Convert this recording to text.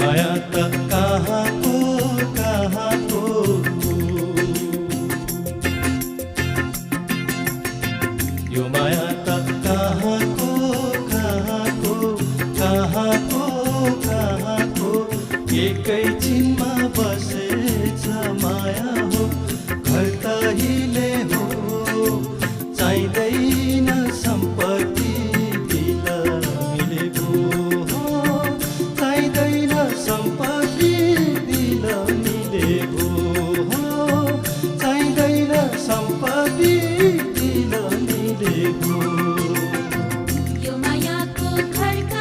माया त कहाँको कहाँको यो माया त कहाँको कहाँको कहाँको कहाँको एकैछिनमा बसेछ माया हो घर त हिले हो चाहिँदैन सम्पत्ति दिल मिलेको हो चाहिँदैन सम्पत्ति दिल मिलेको हो चाहिँदैन सम्पत्ति दिल मिलेको यो मायाको खड्का